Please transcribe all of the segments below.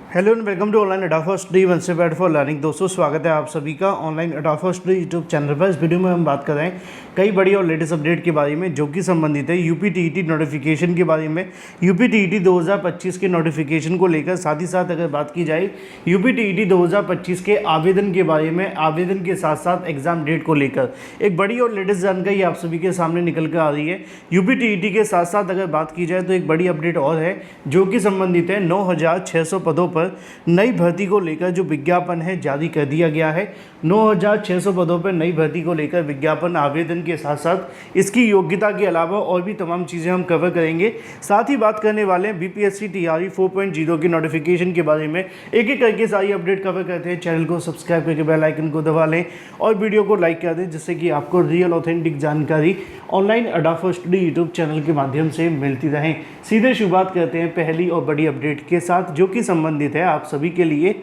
Hello and welcome to online अडाफा study one से bad for learning. दोस्तों स्वागत है आप सभी का ऑनलाइन अडाफा स्टडी यूट्यूब चैनल पर। इस वीडियो में हम बात कर रहे हैं कई बड़ी और लेटेस्ट अपडेट के बारे में जो कि संबंधित है यूपीटीईटी नोटिफिकेशन के बारे में, यूपीटीईटी 2025 के नोटिफिकेशन को लेकर। साथ ही साथ अगर बात की जाए यूपीटीईटी 2025 के आवेदन के बारे में, आवेदन के साथ साथ एग्जाम डेट को लेकर एक बड़ी और लेटेस्ट जानकारी आप सभी के सामने निकल कर आ रही है। यूपीटीईटी के साथ साथ अगर बात की जाए तो एक बड़ी अपडेट और है जो कि संबंधित है 9600 पदों पर नई भर्ती को लेकर जो विज्ञापन है जारी कर दिया गया है। 9600 पदों पर नई भर्ती को लेकर विज्ञापन, आवेदन के साथ साथ इसकी योग्यता के अलावा और भी तमाम चीज़ें हम कवर करेंगे। साथ ही बात करने वाले हैं बीपीएससी टीआरई 4.0 की नोटिफिकेशन के बारे में। एक एक करके सारी अपडेट कवर करते हैं। चैनल को सब्सक्राइब करके बेल आइकन को दबा लें और वीडियो को लाइक कर दें जिससे कि आपको रियल ऑथेंटिक जानकारी ऑनलाइन अडाफा स्टडी यूट्यूब चैनल के माध्यम से मिलती रहें। सीधे शुरुआत करते हैं पहली और बड़ी अपडेट के साथ जो कि संबंधित है आप सभी के लिए।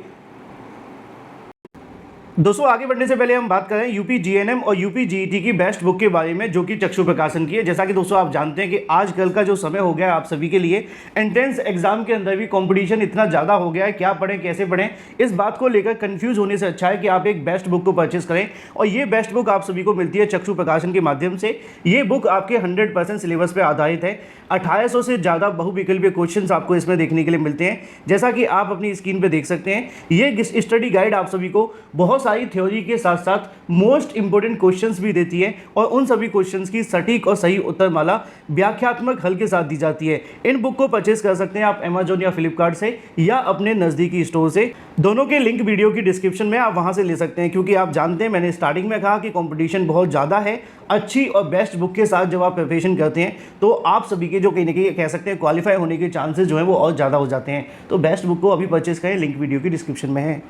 दोस्तों आगे बढ़ने से पहले हम बात करें यूपी जीएनएम और यूपी जीईटी की बेस्ट बुक के बारे में जो कि चक्षु प्रकाशन की है। जैसा कि दोस्तों आप जानते हैं कि आजकल का जो समय हो गया है आप सभी के लिए, एंट्रेंस एग्जाम के अंदर भी कंपटीशन इतना ज़्यादा हो गया है, क्या पढ़ें कैसे पढ़ें, इस बात को लेकर कंफ्यूज होने से अच्छा है कि आप एक बेस्ट बुक को परचेस करें। और ये बेस्ट बुक आप सभी को मिलती है चक्षु प्रकाशन के माध्यम से। ये बुक आपके 100% सिलेबस पर आधारित है। 1800 से ज़्यादा बहुविकल्पीय क्वेश्चंस आपको इसमें देखने के लिए मिलते हैं। जैसा कि आप अपनी स्क्रीन पे देख सकते हैं, ये स्टडी गाइड आप सभी को बहुत सारी थ्योरी के साथ साथ मोस्ट इंपोर्टेंट क्वेश्चंस भी देती है और उन सभी क्वेश्चंस की सटीक और सही उत्तरमाला व्याख्यात्मक हल के साथ दी जाती है। इन बुक को परचेस कर सकते हैं आप अमेजोन या फ्लिपकार्ट से या अपने नज़दीकी स्टोर से। दोनों के लिंक वीडियो की डिस्क्रिप्शन में आप वहां से ले सकते हैं, क्योंकि आप जानते हैं मैंने स्टार्टिंग में कहा कि कंपटीशन बहुत ज़्यादा है। अच्छी और बेस्ट बुक के साथ जब आप प्रिपरेशन करते हैं तो आप सभी के जो कहीं ना कहीं कह सकते हैं क्वालिफाई होने के चांसेस जो है वो और ज़्यादा हो जाते हैं। तो बेस्ट बुक को अभी परचेस करें, लिंक वीडियो की डिस्क्रिप्शन में है।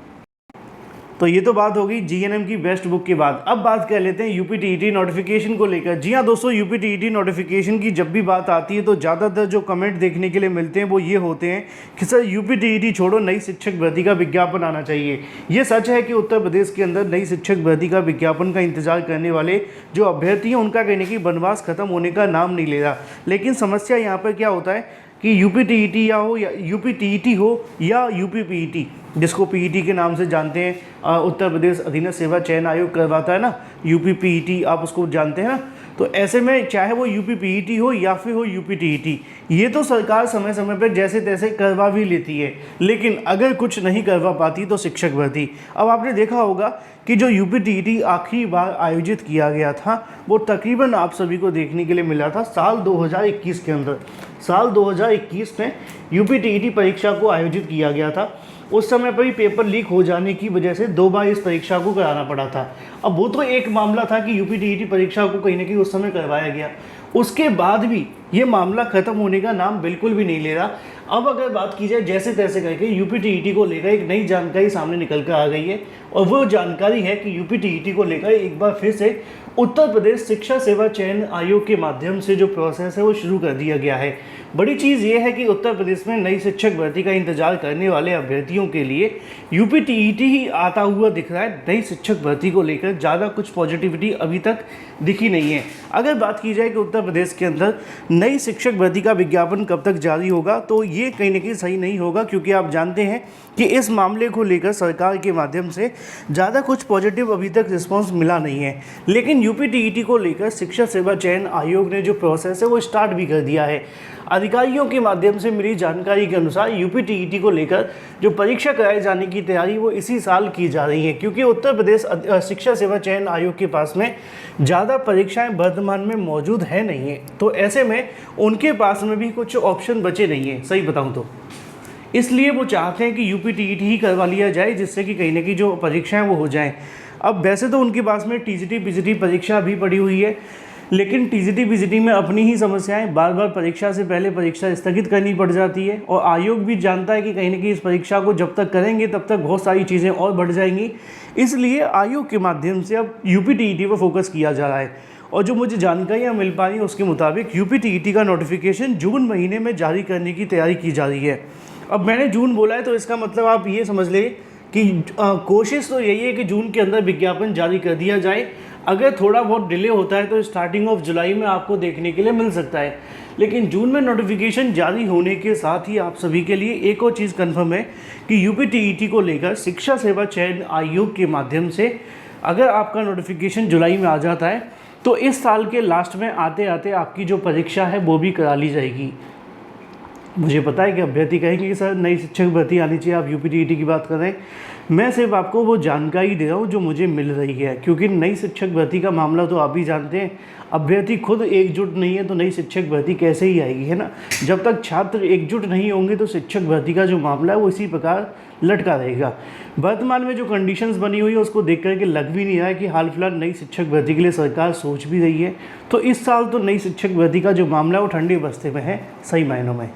तो ये तो बात होगी जीएनएम की बेस्ट बुक के बाद। अब बात कर लेते हैं यूपीटीईटी नोटिफिकेशन को लेकर। जी हाँ दोस्तों, यूपीटीईटी नोटिफिकेशन की जब भी बात आती है तो ज़्यादातर जो कमेंट देखने के लिए मिलते हैं वो ये होते हैं कि सर यूपीटीईटी छोड़ो, नई शिक्षक भर्ती का विज्ञापन आना चाहिए। ये सच है कि उत्तर प्रदेश के अंदर नई शिक्षक भर्ती का विज्ञापन का इंतजार करने वाले जो अभ्यर्थी हैं उनका कहने की वनवास खत्म होने का नाम नहीं ले रहा। लेकिन समस्या यहाँ पर क्या होता है कि यूपीटीईटी या यूपीटीईटी हो या यूपीपीईटी, जिसको पीईटी के नाम से जानते हैं, उत्तर प्रदेश अधीनस्थ सेवा चयन आयोग करवाता है ना, यूपीपीईटी आप उसको जानते हैं ना। तो ऐसे में चाहे वो यूपीपीईटी हो या फिर हो यूपीटीईटी, ये तो सरकार समय समय पर जैसे तैसे करवा भी लेती है, लेकिन अगर कुछ नहीं करवा पाती तो शिक्षक भर्ती। अब आपने देखा होगा कि जो यूपीटीईटी आखिरी बार आयोजित किया गया था वो तकरीबन आप सभी को देखने के लिए मिला था साल 2021 के अंदर। साल 2021 में यूपीटीईटी परीक्षा को आयोजित किया गया था। उस समय पर ही पेपर लीक हो जाने की वजह से 2 बार इस परीक्षा को कराना पड़ा था। अब वो तो एक मामला था कि यूपीटीईटी परीक्षा को कहीं ना कहीं उस समय करवाया गया, उसके बाद भी ये मामला ख़त्म होने का नाम बिल्कुल भी नहीं ले रहा। अब अगर बात की जाए जैसे तैसे करके यूपीटीईटी को लेकर एक नई जानकारी सामने निकल कर आ गई है, और वो जानकारी है कि यूपीटीईटी को लेकर एक बार फिर से उत्तर प्रदेश शिक्षा सेवा चयन आयोग के माध्यम से जो प्रोसेस है वो शुरू कर दिया गया है। बड़ी चीज़ ये है कि उत्तर प्रदेश में नई शिक्षक भर्ती का इंतजार करने वाले अभ्यर्थियों के लिए यूपीटीईटी ही आता हुआ दिख रहा है। नई शिक्षक भर्ती को लेकर ज़्यादा कुछ पॉजिटिविटी अभी तक दिखी नहीं है। अगर बात की जाए कि उत्तर प्रदेश के अंदर नई शिक्षक भर्ती का विज्ञापन कब तक जारी होगा, तो ये कहीं ना कहीं सही नहीं होगा, क्योंकि आप जानते हैं कि इस मामले को लेकर सरकार के माध्यम से ज़्यादा कुछ पॉजिटिव अभी तक रिस्पॉन्स मिला नहीं है। लेकिन यूपीटीईटी को लेकर शिक्षा सेवा चयन आयोग ने जो प्रोसेस है वो स्टार्ट भी कर दिया है। अधिकारियों के माध्यम से मिली जानकारी के अनुसार यूपीटीईटी को लेकर जो परीक्षा कराए जाने की तैयारी वो इसी साल की जा रही है, क्योंकि उत्तर प्रदेश शिक्षा सेवा चयन आयोग के पास में ज़्यादा परीक्षाएं वर्तमान में मौजूद है नहीं है। तो ऐसे में उनके पास में भी कुछ ऑप्शन बचे नहीं हैं, सही बताऊं तो। इसलिए वो चाहते हैं कि यूपीटीईटी ही करवा लिया जाए, जिससे कि कहीं ना कहीं जो परीक्षाएं वो हो जाएं। अब वैसे तो उनके पास में टीजीटी पीजीटी परीक्षा भी पड़ी हुई है, लेकिन टीजीटी पीजीटी में अपनी ही समस्याएं, बार बार परीक्षा से पहले परीक्षा स्थगित करनी पड़ जाती है, और आयोग भी जानता है कि कहीं ना कहीं इस परीक्षा को जब तक करेंगे तब तक बहुत सारी चीज़ें और बढ़ जाएंगी। इसलिए आयोग के माध्यम से अब यूपीटीईटी पर फोकस किया जा रहा है। और जो मुझे जानकारियाँ मिल पा रही हैं उसके मुताबिक यूपीटीईटी का नोटिफिकेशन जून महीने में जारी करने की तैयारी की जा रही है। अब मैंने जून बोला है तो इसका मतलब आप ये समझ लें कि कोशिश तो यही है कि जून के अंदर विज्ञापन जारी कर दिया जाए। अगर थोड़ा बहुत डिले होता है तो स्टार्टिंग ऑफ जुलाई में आपको देखने के लिए मिल सकता है। लेकिन जून में नोटिफिकेशन जारी होने के साथ ही आप सभी के लिए एक और चीज़ कन्फर्म है कि यूपीटीईटी को लेकर शिक्षा सेवा चयन आयोग के माध्यम से अगर आपका नोटिफिकेशन जुलाई में आ जाता है तो इस साल के लास्ट में आते आते आपकी जो परीक्षा है वो भी करा ली जाएगी। मुझे पता है कि अभ्यर्थी कहेंगे कि सर नई शिक्षक भर्ती आनी चाहिए, आप यूपीटीईटी की बात कर रहे हैं। मैं सिर्फ आपको वो जानकारी दे रहा हूँ जो मुझे मिल रही है, क्योंकि नई शिक्षक भर्ती का मामला तो आप भी जानते हैं, अभ्यर्थी खुद एकजुट नहीं है तो नई शिक्षक भर्ती कैसे ही आएगी, है ना। जब तक छात्र एकजुट नहीं होंगे तो शिक्षक भर्ती का जो मामला है वो इसी प्रकार लटका रहेगा। वर्तमान में जो कंडीशंस बनी हुई है उसको देख करके लग भी नहीं रहा है कि हाल फिलहाल नई शिक्षक भर्ती के लिए सरकार सोच भी रही है। तो इस साल तो नई शिक्षक भर्ती का जो मामला है वो ठंडे बस्ते में है सही मायनों में।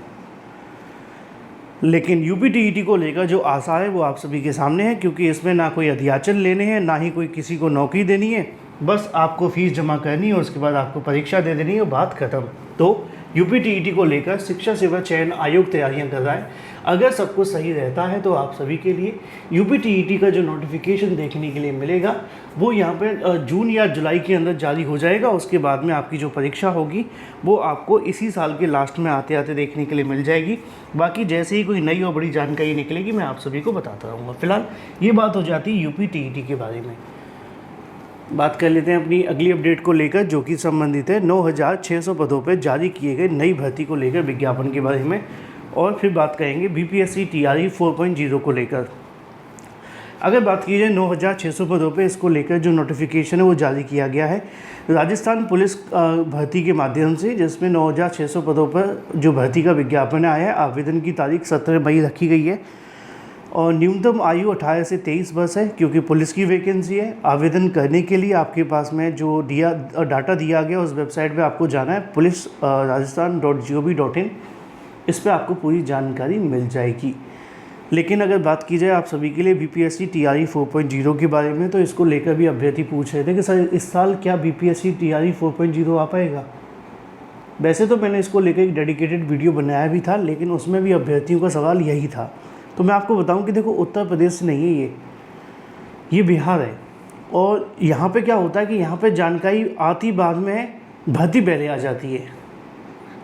लेकिन यूपीटीईटी को लेकर जो आशा है वो आप सभी के सामने है, क्योंकि इसमें ना कोई अध्याचल लेने हैं, ना ही कोई किसी को नौकरी देनी है, बस आपको फीस जमा करनी है और उसके बाद आपको परीक्षा दे देनी है, बात खत्म। तो यूपीटीईटी को लेकर शिक्षा सेवा चयन आयोग तैयारियां कर रहा है। अगर सब कुछ सही रहता है तो आप सभी के लिए यूपीटीईटी का जो नोटिफिकेशन देखने के लिए मिलेगा वो यहाँ पे जून या जुलाई के अंदर जारी हो जाएगा। उसके बाद में आपकी जो परीक्षा होगी वो आपको इसी साल के लास्ट में आते आते देखने के लिए मिल जाएगी। बाकी जैसे ही कोई नई और बड़ी जानकारी निकलेगी मैं आप सभी को बताता रहूँगा। फिलहाल ये बात हो जाती है यूपीटीईटी के बारे में। बात कर लेते हैं अपनी अगली अपडेट को लेकर, जो कि संबंधित है 9600 पदों पर जारी किए गए नई भर्ती को लेकर विज्ञापन के बारे में, और फिर बात करेंगे बीपीएससी टीआरई 4.0 को लेकर। अगर बात की जाए 9600 पदों पे इसको लेकर जो नोटिफिकेशन है वो जारी किया गया है राजस्थान पुलिस भर्ती के माध्यम से, जिसमें 9600 पदों पर जो भर्ती का विज्ञापन आया है। आवेदन की तारीख 17 मई रखी गई है और न्यूनतम आयु 18 से 23 वर्ष है, क्योंकि पुलिस की वैकेंसी है। आवेदन करने के लिए आपके पास में जो डाटा दिया गया उस वेबसाइट पे आपको जाना है police.rajasthan.gov.in। इस पर आपको पूरी जानकारी मिल जाएगी। लेकिन अगर बात की जाए आप सभी के लिए बीपीएससी टीआरई 4.0 के बारे में, तो इसको लेकर भी अभ्यर्थी पूछ रहे थे कि सर इस साल क्या बीपीएससी टीआरई 4.0 आ पाएगा। वैसे तो मैंने इसको लेकर एक डेडिकेटेड वीडियो बनाया भी था, लेकिन उसमें भी अभ्यर्थियों का सवाल यही था। तो मैं आपको बताऊं कि देखो उत्तर प्रदेश नहीं है ये बिहार है, और यहाँ पे क्या होता है कि यहाँ पे जानकारी आती बाद में, भर्ती पहले आ जाती है।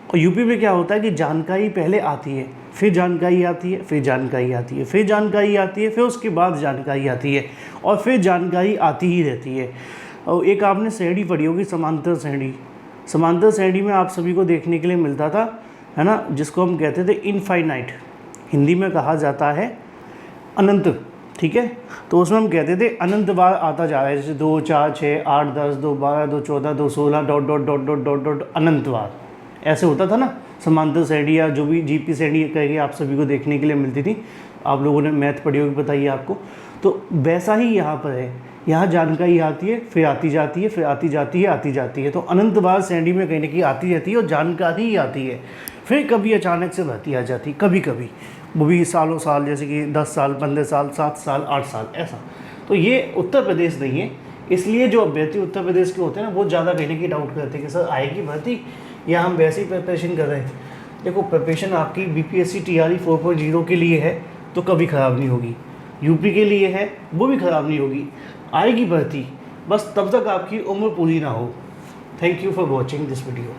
और यूपी में क्या होता है कि जानकारी पहले आती है, फिर जानकारी आती है, फिर जानकारी आती है, फिर जानकारी आती है, फिर उसके बाद जानकारी आती है, और फिर जानकारी आती ही रहती है। और एक आपने श्रेणी पढ़ी होगी, समांतर श्रेणी। समांतर श्रेणी में आप सभी को देखने के लिए मिलता था, है ना, जिसको हम कहते थे इनफाइनाइट, हिंदी में कहा जाता है अनंत, ठीक है। तो उसमें हम कहते थे अनंत बार आता जा रहा है, जैसे 2 4 6 8 10 2 12 2 14 2 16 dot dot dot dot dot dot अनंत बार, ऐसे होता था ना। समांतर श्रेणी या जो भी जीपी श्रेणी करके आप सभी को देखने के लिए मिलती थी, आप लोगों ने मैथ पढ़ी होगी, बताइए आपको। तो वैसा ही यहाँ पर है, यहाँ जानकारी आती है, फिर आती जाती है, फिर आती जाती है, आती जाती है। तो अनंत बार श्रेणी में कहीं ना कहीं आती रहती है और जानकारी ही आती है। फिर कभी अचानक से भर्ती आ जाती, कभी कभी वो भी सालों साल, जैसे कि 10 साल 15 साल 7 साल 8 साल ऐसा। तो ये उत्तर प्रदेश नहीं है, इसलिए जो अभ्यर्थी उत्तर प्रदेश के होते हैं ना वो ज़्यादा कहने की डाउट करते हैं कि सर आएगी भर्ती या हम वैसे ही प्रिपरेशन कर रहे हैं। देखो प्रिपरेशन आपकी बीपीएससी टीआरई 4.0 के लिए है तो कभी ख़राब नहीं होगी, यूपी के लिए है वो भी ख़राब नहीं होगी, आएगी भर्ती, बस तब तक आपकी उम्र पूरी ना हो। Thank you for watching this video.